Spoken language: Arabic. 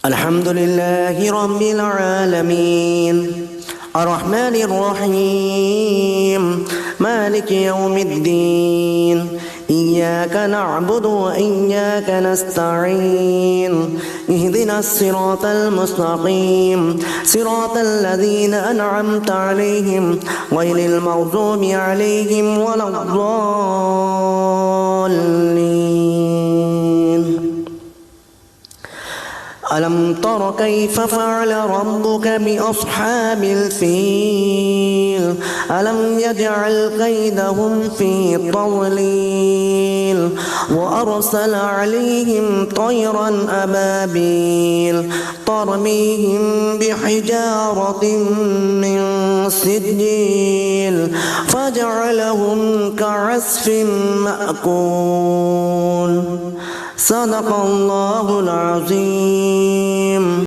الحمد لله رب العالمين الرحمن الرحيم مالك يوم الدين إياك نعبد وإياك نستعين اهدنا الصراط المستقيم صراط الذين أنعمت عليهم غير المغضوب عليهم ولا الضالين. ألم تر كيف فعل ربك بأصحاب الفيل ألم يجعل كيدهم في تضليل وأرسل عليهم طيرا أبابيل ترميهم بحجارة من سجيل فجعلهم كعصف مأكول. صدق الله العظيم.